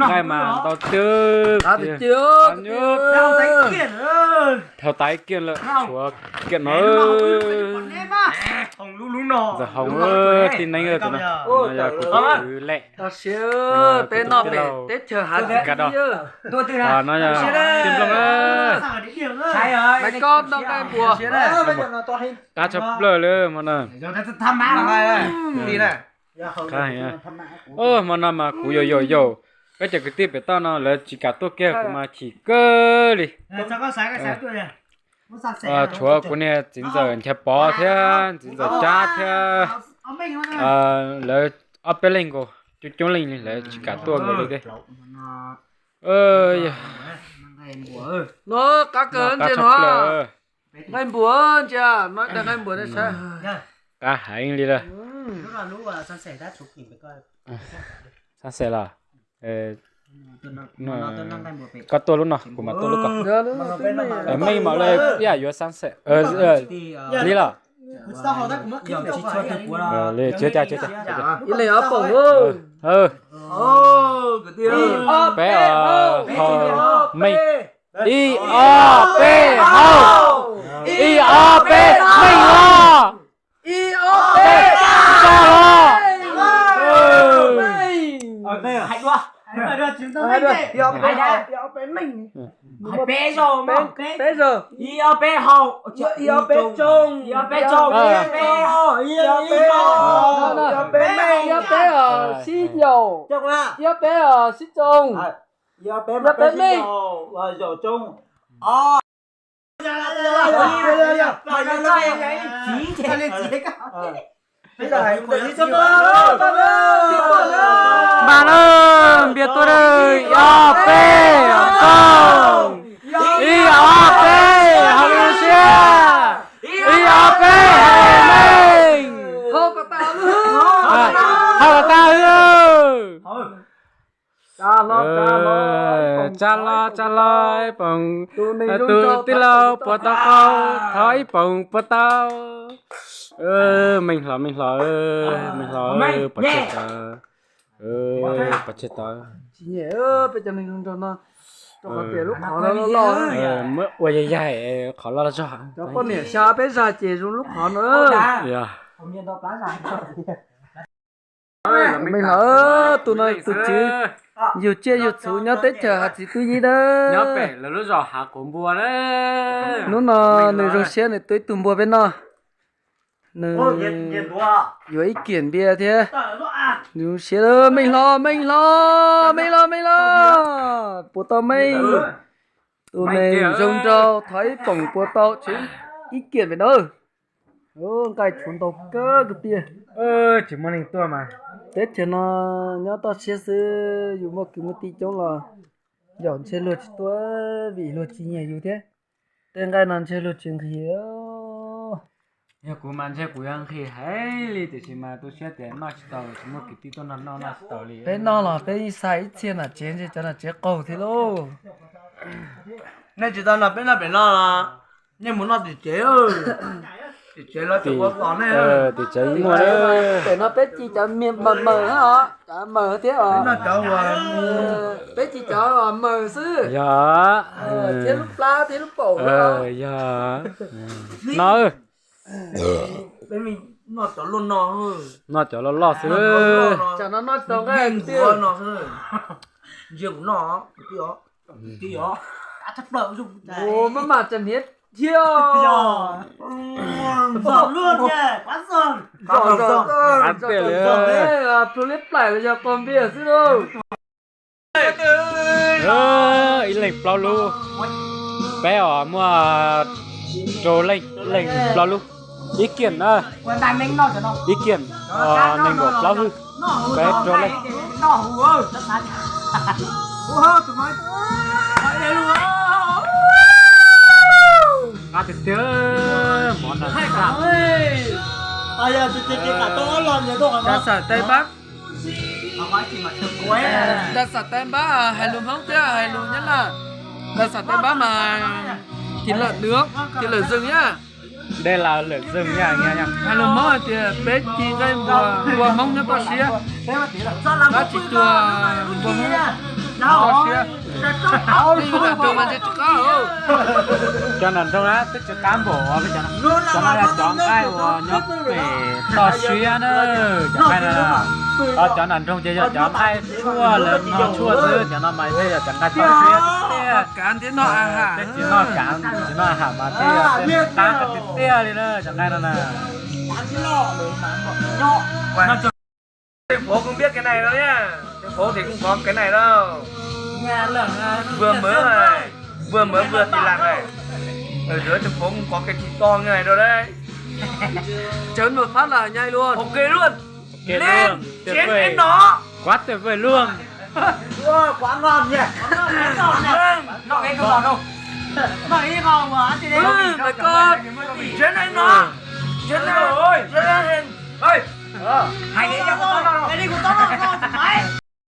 Cái mà tao chưa Tao thì chưa. Tao thấy kiện theo tay kia là chúa kia nó hồng lú lú nọ giờ hồng tin anh rồi tụi nó giờ cứ lẹ Tao chưa. Tên nó về Tết chờ hắn cả đó tôi từ nào nó giờ tìm lòng sai rồi mày con đâu cái bùa. cá chập lơ lơ mà nè rồi ta tham má này đi này cái này mà nằm mà cú yo cái chợ cái tiếp để tao nó là chỉ cả tôi kia mà chỉ cơ đi cho có sáng cái sáng tôi này chúa của nè chính giờ chả bỏ thế chính giờ cha thế là ở bên lên cô chúng lên là chỉ cả tôi người đi Nó cá cơn chứ nó. Ngay bùa chứ. Nó đang ngay bùa đấy sao? cá hải đi rồi lúc là lúc là san sẻ đã chụp hình với coi sao sẽ là nó đang đang bùa có tôi lúc nào của mà tôi lúc còn mấy mà đây bây giờ sáng sẽ đi là sao họ đã cũng mất kiểu chỉ cho tôi của lên chưa cha Cái này ấp bổng ơi. Cái tiêu. bé họ mày i o p hậu i o p mày lo I O P. cha lo đây là hạnh quá hạnh đưa chúng tôi hạnh I O P. I O P mình. hạnh bé rồi mà Bé giờ. I O P hậu I O P chung. I O P chung I O P hậu I O P I O P mình. I O P ở xí dầu. chung à I O P ở xí chung. I O P I O P mình. rồi chung bạn ơi biết tôi đây i o p không i o p hậu xe i o p mình Không có tao nữa. hậu ta hư cha lo bằng từ tí lâu bỏ tao câu thấy bằng bỏ tao mình lo bỏ chết bỏ chết tao Chị nhẹ ơi, bây giờ mình không cho nó. Cho nó tiền lúc họ nó lo. mới quay dài khó lo cho Cho con nẻ xa bé ra chị xuống lúc họ nữa. Mình lỡ tụi này tụi chứ. Nhiều chia nhiều số nhớ Tết chờ hạt gì tụi gì đó. nhớ về là lúc rồi hạ cũng bùa đấy Nó nó này rồi xe này tới tụi bùa bên nó. Này dưới kiện bia thế. Nhiều xe đó mình lo. Bố tao mày. Tụi này rong trâu thấy bổng bố tao chứ. Ít kiện về đâu. Cái chuồn tàu cơ cái tia. chỉ muốn hình tua mà Tết cho nó nhớ tao xe sư dùng một cái tí chỗ là dọn xe lượt tôi vì lượt chỉ nhẹ như thế tên cái nan xe lượt chừng kia nhà của mình sẽ của anh khi hay li thì chỉ mà tôi sẽ tiền nó chỉ tàu chỉ một cái tí tôi nó tàu li bên nó là bên sai tiền là tiền chứ cho nó chết cầu thế lô nên chỉ tao là bên nó là nhưng muốn nó thì chế ơi thì chế nó chỉ có con này thì cháy mua đấy để nó bé chỉ cho miệng mờ hả chả mờ thế à nó cháu mà bé chỉ cho mờ sư dạ thế lúc la thế lúc cổ dạ nó bên mình nó cháu luôn nó hơn nó cho nó lo xứ cho nó nói xong cái tiêu nó thôi riêng của nó tí đó đã chấp đợi dùng ồ mà chẳng biết chiêu giòn luôn nha quá giòn ăn tiền liền là clip lại bây giờ còn bia chứ đâu ý lệnh bao lu bé ở mua trồ lệnh bao lu ý kiến quan tài mình nó cho nó ý kiến nành của bao lu bé trồ lệnh nó hù ơi nó sạch hù hơ tụi mày đây luôn thịt tươi món này hai cả ơi bây giờ chị cả tôi làm nhiều tôi đặc sản Tây Bắc nói chỉ mà thực quế đặc sản Tây Bắc hay lùm không thế hay lùm nhất là đặc sản Tây Bắc mà thịt lợn nướng thịt lợn rừng nhá đây là lửa rừng nha nghe nhá. hay là mơ thì bé chỉ cái vừa mong nó có xía nó chỉ thừa vừa mong có xía đi là từ mà sẽ có Cho nên trong đó tức cho cán bộ với cho nó là chọn ai và nhóc về to xuyên nữa chẳng hay là cho nên trong chơi chọn ai chua lên nó chua dữ cho nó mày bây giờ chẳng ai to xuyên cán thế nó à chỉ nó cán chỉ nó hả mà thế cán cái tia đi nữa chẳng hay là Thành phố không biết cái này đâu nhá. Thành phố thì không có cái này đâu. Vừa mới vừa thì làm này. Ở dưới thành phố không có cái thịt to như này đâu đấy. chấn một phát là nhai luôn. Ok luôn. lên Chén đến nó. quá tuyệt vời luôn. Quá ngon nhỉ. Nó cái không còn đâu. Mày không mà ăn thì đấy. Mày con. Chén đến nó. Chén lên rồi. Chén lên. Ơi. Hay đấy, cái đi cũng tốt.